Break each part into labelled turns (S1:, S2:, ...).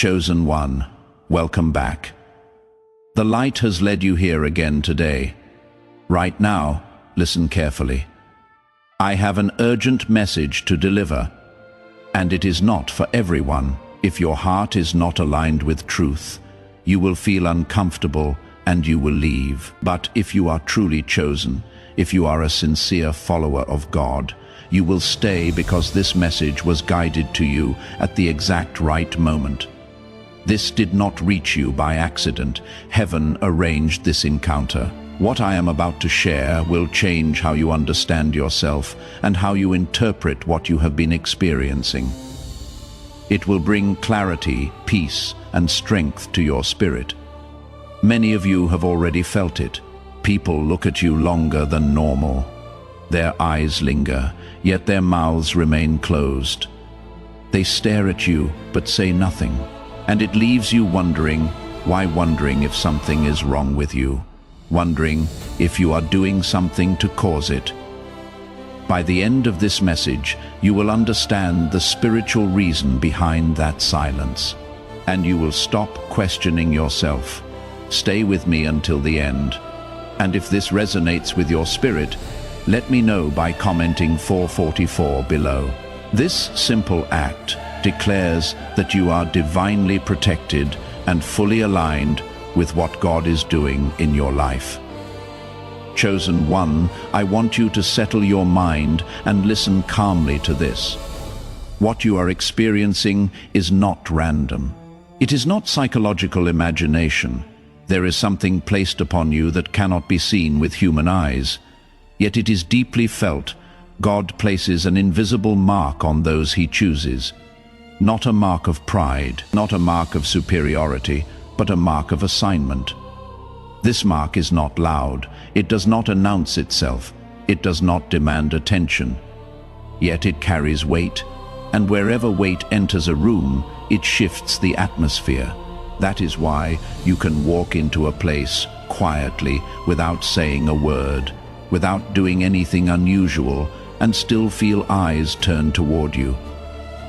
S1: Chosen one, welcome back. The light has led you here again today. Right now, listen carefully. I have an urgent message to deliver, and it is not for everyone. If your heart is not aligned with truth, you will feel uncomfortable and you will leave. But if you are truly chosen, if you are a sincere follower of God, you will stay because this message was guided to you at the exact right moment. This did not reach you by accident. Heaven arranged this encounter. What I am about to share will change how you understand yourself and how you interpret what you have been experiencing. It will bring clarity, peace, and strength to your spirit. Many of you have already felt it. People look at you longer than normal. Their eyes linger, yet their mouths remain closed. They stare at you, but say nothing. And it leaves you wondering if something is wrong with you, wondering if you are doing something to cause it. By the end of this message, you will understand the spiritual reason behind that silence, and you will stop questioning yourself. Stay with me until the end, and if this resonates with your spirit, let me know by commenting 444 below. This simple act declares that you are divinely protected and fully aligned with what God is doing in your life. Chosen one, I want you to settle your mind and listen calmly to this. What you are experiencing is not random. It is not psychological imagination. There is something placed upon you that cannot be seen with human eyes, yet it is deeply felt. God places an invisible mark on those he chooses. Not a mark of pride, not a mark of superiority, but a mark of assignment. This mark is not loud. It does not announce itself. It does not demand attention. Yet it carries weight, and wherever weight enters a room, it shifts the atmosphere. That is why you can walk into a place quietly without saying a word, without doing anything unusual, and still feel eyes turn toward you.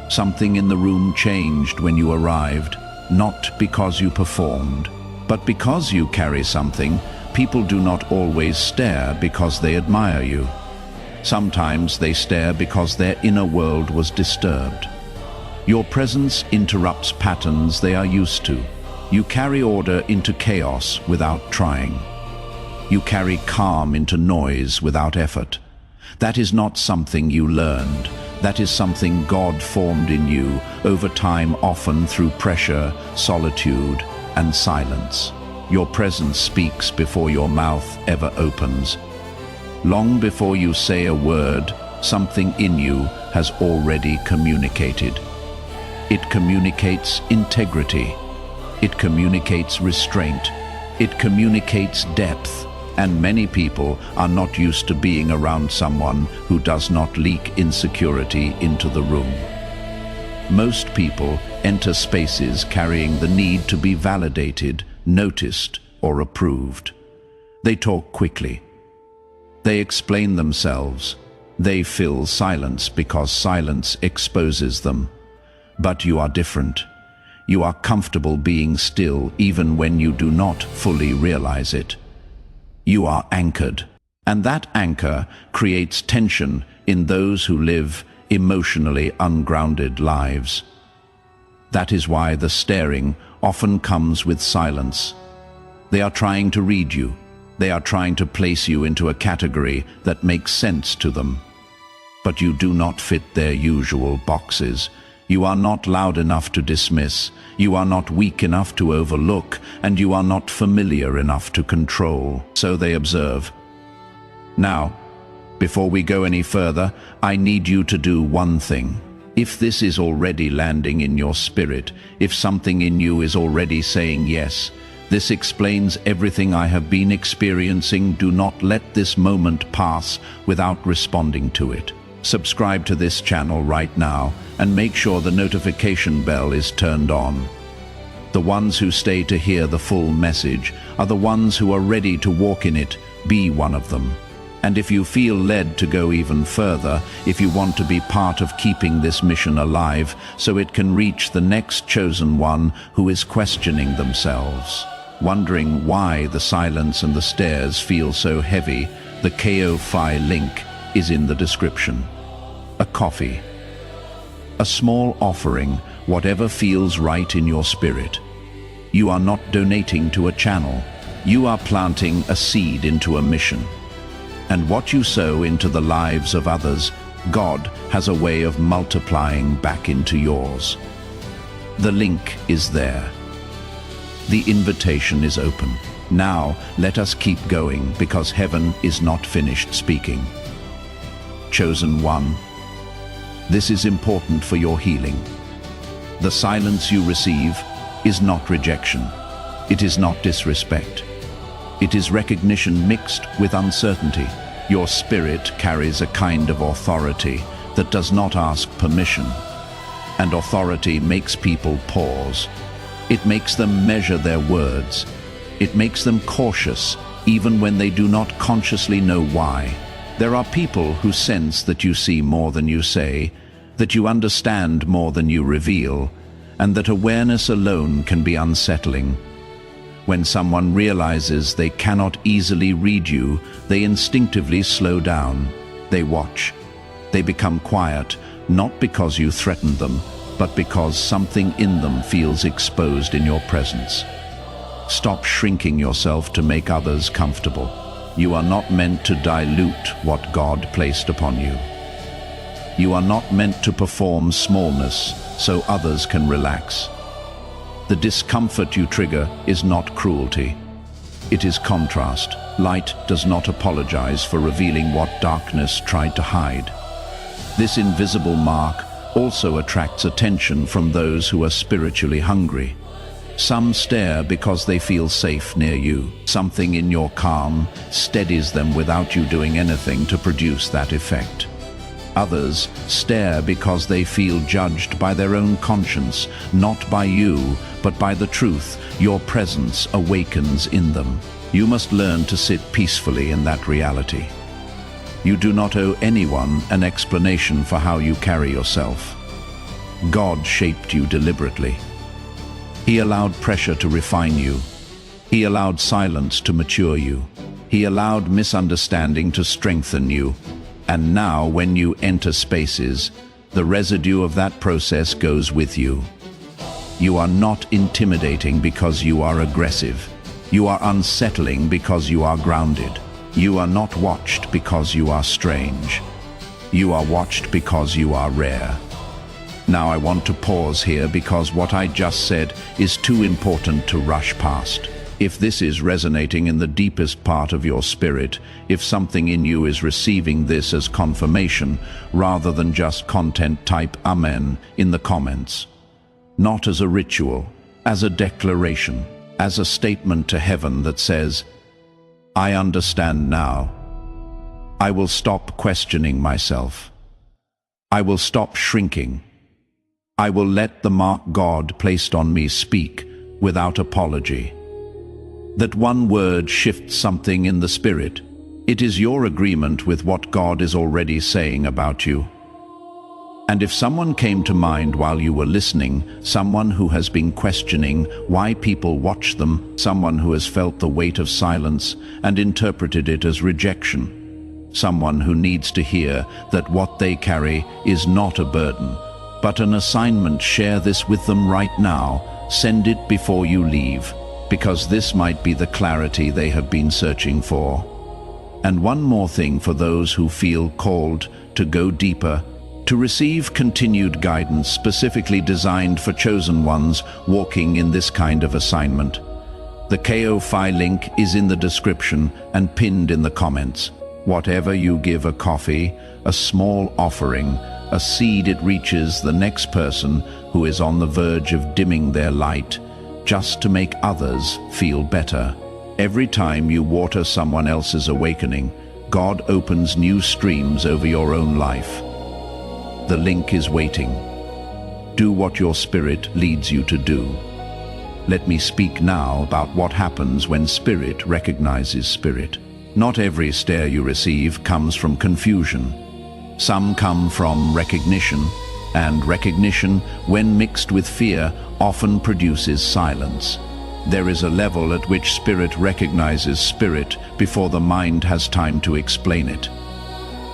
S1: Something in the room changed when you arrived, not because you performed, but because you carry something. People do not always stare because they admire you. Sometimes they stare because their inner world was disturbed. Your presence interrupts patterns they are used to. You carry order into chaos without trying. You carry calm into noise without effort. That is not something you learned. That is something God formed in you over time, often through pressure, solitude, and silence. Your presence speaks before your mouth ever opens. Long before you say a word, something in you has already communicated. It communicates integrity. It communicates restraint. It communicates depth. And many people are not used to being around someone who does not leak insecurity into the room. Most people enter spaces carrying the need to be validated, noticed, or approved. They talk quickly. They explain themselves. They fill silence because silence exposes them. But you are different. You are comfortable being still even when you do not fully realize it. You are anchored, and that anchor creates tension in those who live emotionally ungrounded lives. That is why the staring often comes with silence. They are trying to read you. They are trying to place you into a category that makes sense to them. But you do not fit their usual boxes. You are not loud enough to dismiss, you are not weak enough to overlook, and you are not familiar enough to control. So they observe. Now, before we go any further, I need you to do one thing. If this is already landing in your spirit, if something in you is already saying yes, this explains everything I have been experiencing. Do not let this moment pass without responding to it. Subscribe to this channel right now and make sure the notification bell is turned on. The ones who stay to hear the full message are the ones who are ready to walk in it. Be one of them. And if you feel led to go even further, if you want to be part of keeping this mission alive so it can reach the next chosen one who is questioning themselves, wondering why the silence and the stares feel so heavy, the Ko-Fi link is in the description. A coffee. A small offering, whatever feels right in your spirit. You are not donating to a channel. You are planting a seed into a mission. And what you sow into the lives of others, God has a way of multiplying back into yours. The link is there. The invitation is open. Now, let us keep going, because heaven is not finished speaking. Chosen one, this is important for your healing. The silence you receive is not rejection. It is not disrespect. It is recognition mixed with uncertainty. Your spirit carries a kind of authority that does not ask permission. And authority makes people pause. It makes them measure their words. It makes them cautious, even when they do not consciously know why. There are people who sense that you see more than you say, that you understand more than you reveal, and that awareness alone can be unsettling. When someone realizes they cannot easily read you, they instinctively slow down. They watch. They become quiet, not because you threaten them, but because something in them feels exposed in your presence. Stop shrinking yourself to make others comfortable. You are not meant to dilute what God placed upon you. You are not meant to perform smallness so others can relax. The discomfort you trigger is not cruelty. It is contrast. Light does not apologize for revealing what darkness tried to hide. This invisible mark also attracts attention from those who are spiritually hungry. Some stare because they feel safe near you. Something in your calm steadies them without you doing anything to produce that effect. Others stare because they feel judged by their own conscience, not by you, but by the truth your presence awakens in them. You must learn to sit peacefully in that reality. You do not owe anyone an explanation for how you carry yourself. God shaped you deliberately. He allowed pressure to refine you. He allowed silence to mature you. He allowed misunderstanding to strengthen you. And now, when you enter spaces, the residue of that process goes with you. You are not intimidating because you are aggressive. You are unsettling because you are grounded. You are not watched because you are strange. You are watched because you are rare. Now I want to pause here because what I just said is too important to rush past. If this is resonating in the deepest part of your spirit, if something in you is receiving this as confirmation rather than just content, type Amen in the comments. Not as a ritual, as a declaration, as a statement to heaven that says, I understand now. I will stop questioning myself. I will stop shrinking. I will let the mark God placed on me speak without apology. That one word shifts something in the spirit. It is your agreement with what God is already saying about you. And if someone came to mind while you were listening, someone who has been questioning why people watch them, someone who has felt the weight of silence and interpreted it as rejection, someone who needs to hear that what they carry is not a burden, but an assignment, share this with them right now. Send it before you leave, because this might be the clarity they have been searching for. And one more thing for those who feel called to go deeper, to receive continued guidance specifically designed for chosen ones walking in this kind of assignment. The Ko-Fi link is in the description and pinned in the comments. Whatever you give, a coffee, a small offering, a seed, it reaches the next person who is on the verge of dimming their light, just to make others feel better. Every time you water someone else's awakening, God opens new streams over your own life. The link is waiting. Do what your spirit leads you to do. Let me speak now about what happens when spirit recognizes spirit. Not every stare you receive comes from confusion. Some come from recognition, and recognition, when mixed with fear, often produces silence. There is a level at which spirit recognizes spirit before the mind has time to explain it.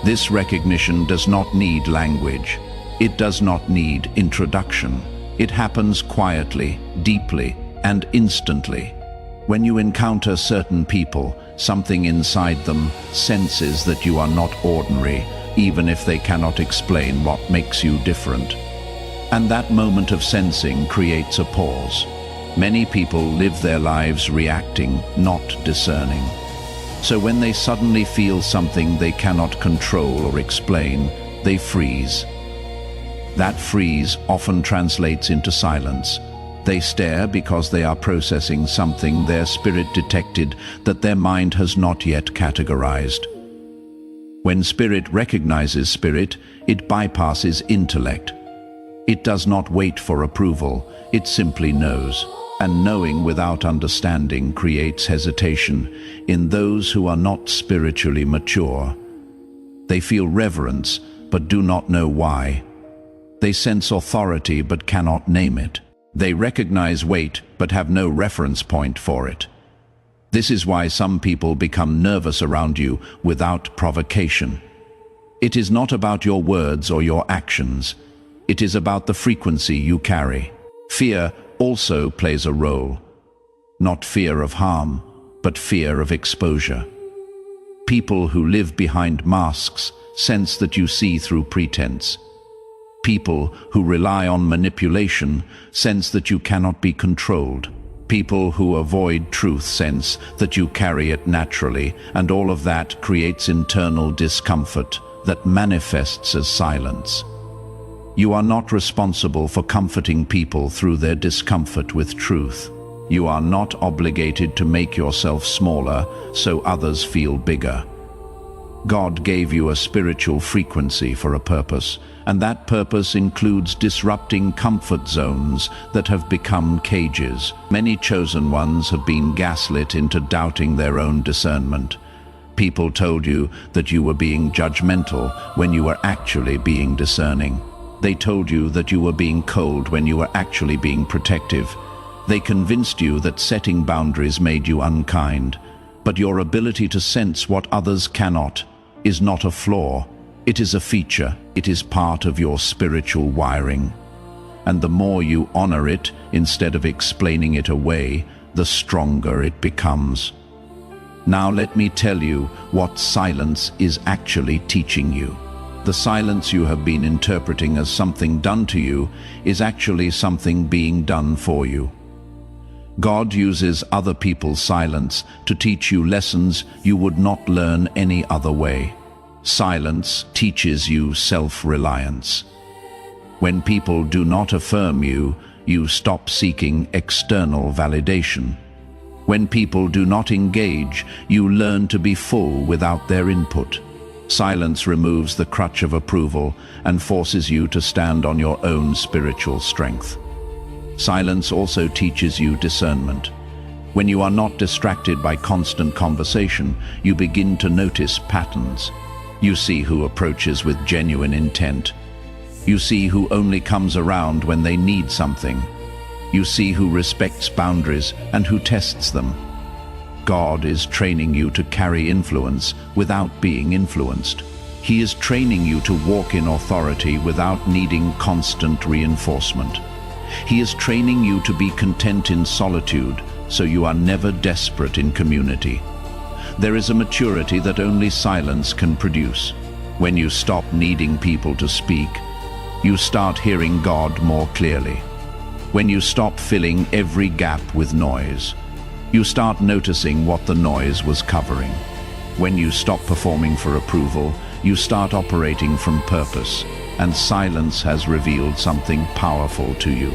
S1: This recognition does not need language. It does not need introduction. It happens quietly, deeply, and instantly. When you encounter certain people, something inside them senses that you are not ordinary, even if they cannot explain what makes you different. And that moment of sensing creates a pause. Many people live their lives reacting, not discerning. So when they suddenly feel something they cannot control or explain, they freeze. That freeze often translates into silence. They stare because they are processing something their spirit detected that their mind has not yet categorized. When spirit recognizes spirit, it bypasses intellect. It does not wait for approval, it simply knows. And knowing without understanding creates hesitation in those who are not spiritually mature. They feel reverence, but do not know why. They sense authority, but cannot name it. They recognize weight, but have no reference point for it. This is why some people become nervous around you without provocation. It is not about your words or your actions. It is about the frequency you carry. Fear also plays a role. Not fear of harm, but fear of exposure. People who live behind masks sense that you see through pretense. People who rely on manipulation sense that you cannot be controlled. People who avoid truth sense that you carry it naturally, and all of that creates internal discomfort that manifests as silence. You are not responsible for comforting people through their discomfort with truth. You are not obligated to make yourself smaller so others feel bigger. God gave you a spiritual frequency for a purpose, and that purpose includes disrupting comfort zones that have become cages. Many chosen ones have been gaslit into doubting their own discernment. People told you that you were being judgmental when you were actually being discerning. They told you that you were being cold when you were actually being protective. They convinced you that setting boundaries made you unkind. But your ability to sense what others cannot is not a flaw. It is a feature. It is part of your spiritual wiring. And the more you honor it instead of explaining it away, the stronger it becomes. Now let me tell you what silence is actually teaching you. The silence you have been interpreting as something done to you is actually something being done for you. God uses other people's silence to teach you lessons you would not learn any other way. Silence teaches you self-reliance. When people do not affirm you, you stop seeking external validation. When people do not engage, you learn to be full without their input. Silence removes the crutch of approval and forces you to stand on your own spiritual strength. Silence also teaches you discernment. When you are not distracted by constant conversation, you begin to notice patterns. You see who approaches with genuine intent. You see who only comes around when they need something. You see who respects boundaries and who tests them. God is training you to carry influence without being influenced. He is training you to walk in authority without needing constant reinforcement. He is training you to be content in solitude, so you are never desperate in community. There is a maturity that only silence can produce. When you stop needing people to speak, you start hearing God more clearly. When you stop filling every gap with noise, you start noticing what the noise was covering. When you stop performing for approval, you start operating from purpose, and silence has revealed something powerful to you.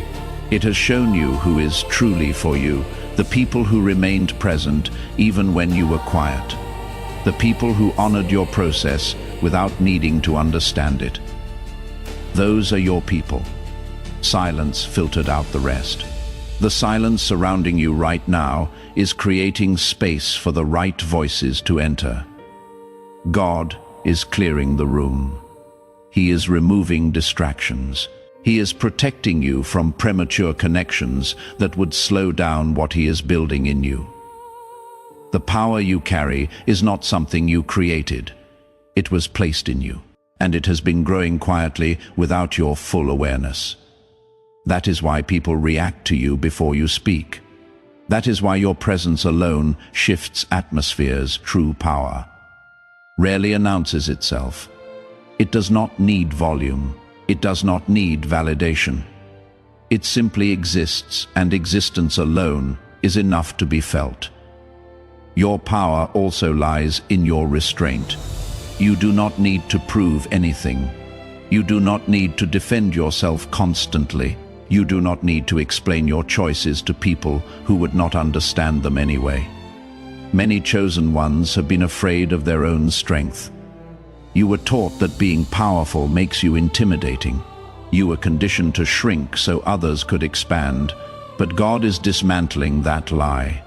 S1: It has shown you who is truly for you, the people who remained present even when you were quiet, the people who honored your process without needing to understand it. Those are your people. Silence filtered out the rest. The silence surrounding you right now is creating space for the right voices to enter. God is clearing the room. He is removing distractions. He is protecting you from premature connections that would slow down what He is building in you. The power you carry is not something you created. It was placed in you, and it has been growing quietly without your full awareness. That is why people react to you before you speak. That is why your presence alone shifts atmospheres. True power rarely announces itself. It does not need volume. It does not need validation. It simply exists, and existence alone is enough to be felt. Your power also lies in your restraint. You do not need to prove anything. You do not need to defend yourself constantly. You do not need to explain your choices to people who would not understand them anyway. Many chosen ones have been afraid of their own strength. You were taught that being powerful makes you intimidating. You were conditioned to shrink so others could expand, but God is dismantling that lie.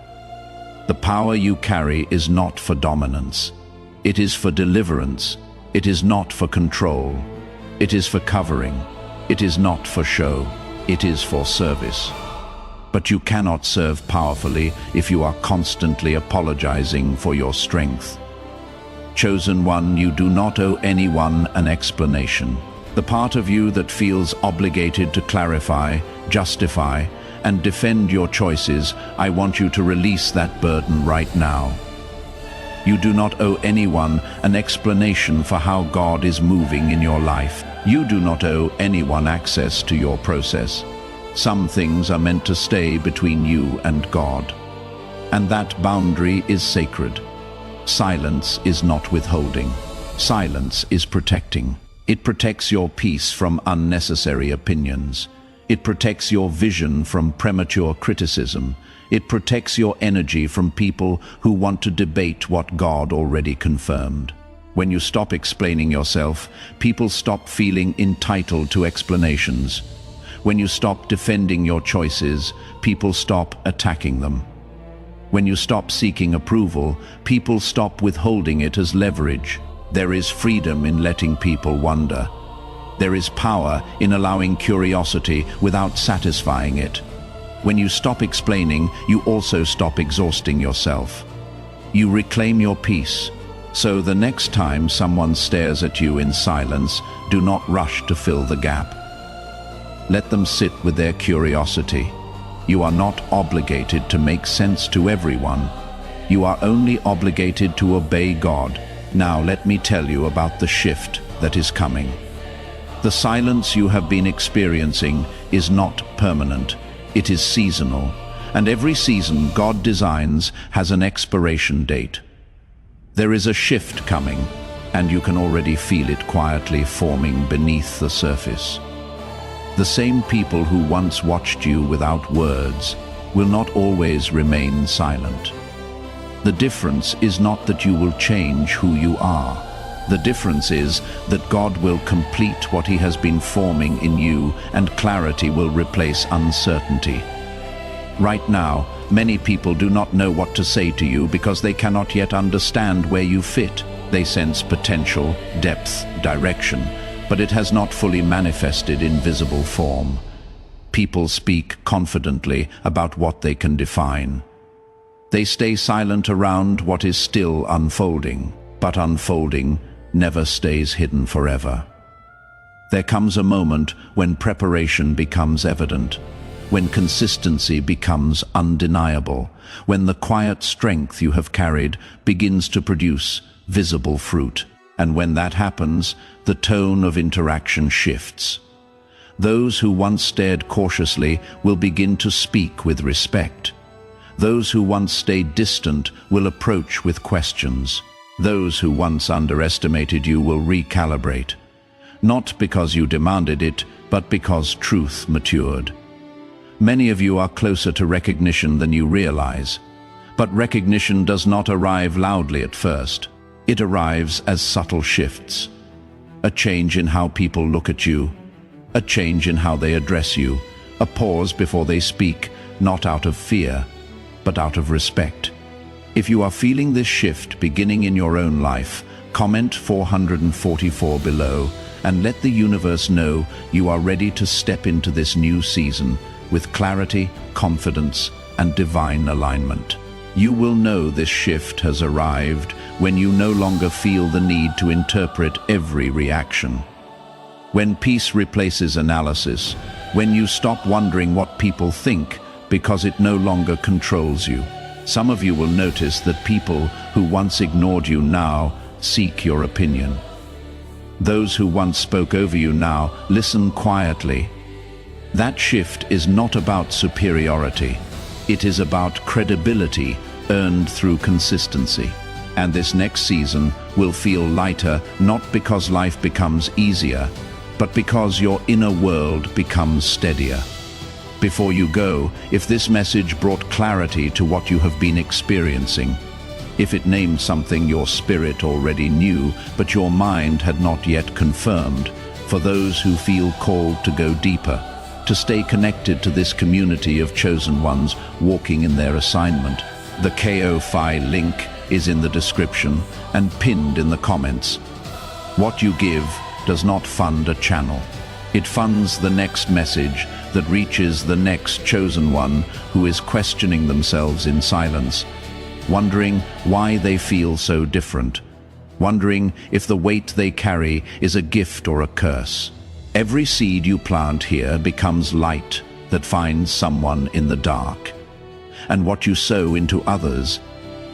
S1: The power you carry is not for dominance. It is for deliverance. It is not for control. It is for covering. It is not for show. It is for service. But you cannot serve powerfully if you are constantly apologizing for your strength. Chosen one, you do not owe anyone an explanation. The part of you that feels obligated to clarify, justify, and defend your choices, I want you to release that burden right now. You do not owe anyone an explanation for how God is moving in your life. You do not owe anyone access to your process. Some things are meant to stay between you and God. And that boundary is sacred. Silence is not withholding. Silence is protecting. It protects your peace from unnecessary opinions. It protects your vision from premature criticism. It protects your energy from people who want to debate what God already confirmed. When you stop explaining yourself, people stop feeling entitled to explanations. When you stop defending your choices, people stop attacking them. When you stop seeking approval, people stop withholding it as leverage. There is freedom in letting people wonder. There is power in allowing curiosity without satisfying it. When you stop explaining, you also stop exhausting yourself. You reclaim your peace. So the next time someone stares at you in silence, do not rush to fill the gap. Let them sit with their curiosity. You are not obligated to make sense to everyone. You are only obligated to obey God. Now let me tell you about the shift that is coming. The silence you have been experiencing is not permanent. It is seasonal, and every season God designs has an expiration date. There is a shift coming, and you can already feel it quietly forming beneath the surface. The same people who once watched you without words will not always remain silent. The difference is not that you will change who you are. The difference is that God will complete what He has been forming in you, and clarity will replace uncertainty. Right now, many people do not know what to say to you because they cannot yet understand where you fit. They sense potential, depth, direction, but it has not fully manifested in visible form. People speak confidently about what they can define. They stay silent around what is still unfolding, but unfolding never stays hidden forever. There comes a moment when preparation becomes evident, when consistency becomes undeniable, when the quiet strength you have carried begins to produce visible fruit. And when that happens, the tone of interaction shifts. Those who once stared cautiously will begin to speak with respect. Those who once stayed distant will approach with questions. Those who once underestimated you will recalibrate, not because you demanded it, but because truth matured. Many of you are closer to recognition than you realize, but recognition does not arrive loudly at first. It arrives as subtle shifts. A change in how people look at you, a change in how they address you, a pause before they speak, not out of fear, but out of respect. If you are feeling this shift beginning in your own life, comment 444 below and let the universe know you are ready to step into this new season with clarity, confidence, and divine alignment. You will know this shift has arrived when you no longer feel the need to interpret every reaction. When peace replaces analysis, when you stop wondering what people think because it no longer controls you. Some of you will notice that people who once ignored you now seek your opinion. Those who once spoke over you now listen quietly. That shift is not about superiority. It is about credibility earned through consistency. And this next season will feel lighter, not because life becomes easier, but because your inner world becomes steadier. Before you go, if this message brought clarity to what you have been experiencing, if it named something your spirit already knew, but your mind had not yet confirmed, for those who feel called to go deeper, to stay connected to this community of chosen ones walking in their assignment, the Ko-Fi link is in the description and pinned in the comments. What you give does not fund a channel. It funds the next message that reaches the next chosen one who is questioning themselves in silence, wondering why they feel so different, wondering if the weight they carry is a gift or a curse. Every seed you plant here becomes light that finds someone in the dark. And what you sow into others,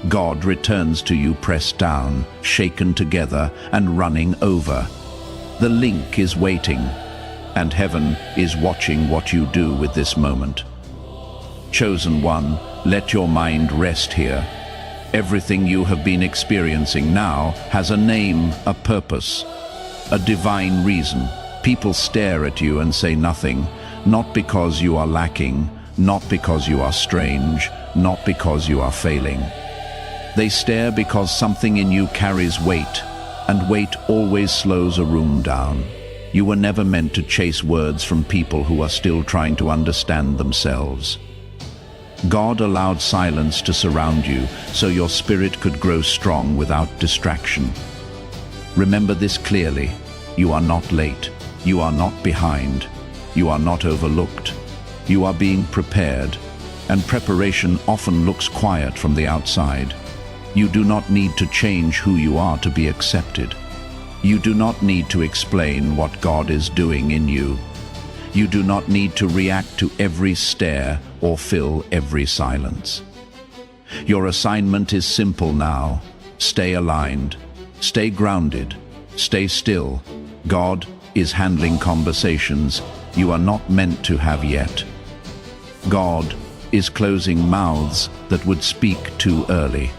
S1: God returns to you pressed down, shaken together, and running over. The link is waiting, and heaven is watching what you do with this moment. Chosen one, let your mind rest here. Everything you have been experiencing now has a name, a purpose, a divine reason. People stare at you and say nothing, not because you are lacking, not because you are strange, not because you are failing. They stare because something in you carries weight, and weight always slows a room down. You were never meant to chase words from people who are still trying to understand themselves. God allowed silence to surround you so your spirit could grow strong without distraction. Remember this clearly. You are not late. You are not behind. You are not overlooked. You are being prepared, and preparation often looks quiet from the outside. You do not need to change who you are to be accepted. You do not need to explain what God is doing in you. You do not need to react to every stare or fill every silence. Your assignment is simple now. Stay aligned, stay grounded, stay still. God is handling conversations you are not meant to have yet. God is closing mouths that would speak too early.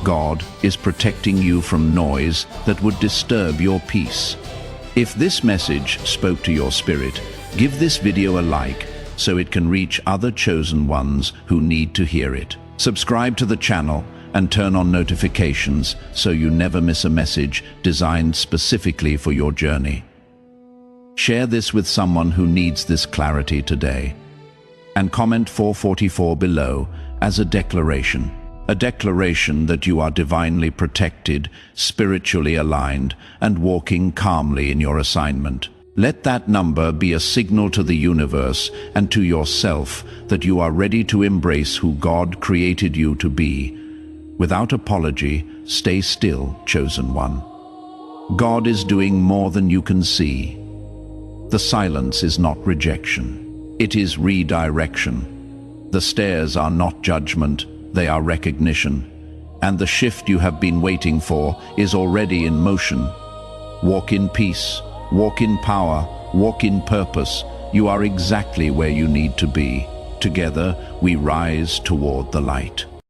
S1: God is protecting you from noise that would disturb your peace. If this message spoke to your spirit, give this video a like so it can reach other chosen ones who need to hear it. Subscribe to the channel and turn on notifications so you never miss a message designed specifically for your journey. Share this with someone who needs this clarity today. And comment 444 below as a declaration that you are divinely protected, spiritually aligned, and walking calmly in your assignment. Let that number be a signal to the universe and to yourself that you are ready to embrace who God created you to be. Without apology, stay still, chosen one. God is doing more than you can see. The silence is not rejection. It is redirection. The stares are not judgment. They are recognition, and the shift you have been waiting for is already in motion. Walk in peace, walk in power, walk in purpose. You are exactly where you need to be. Together, we rise toward the light.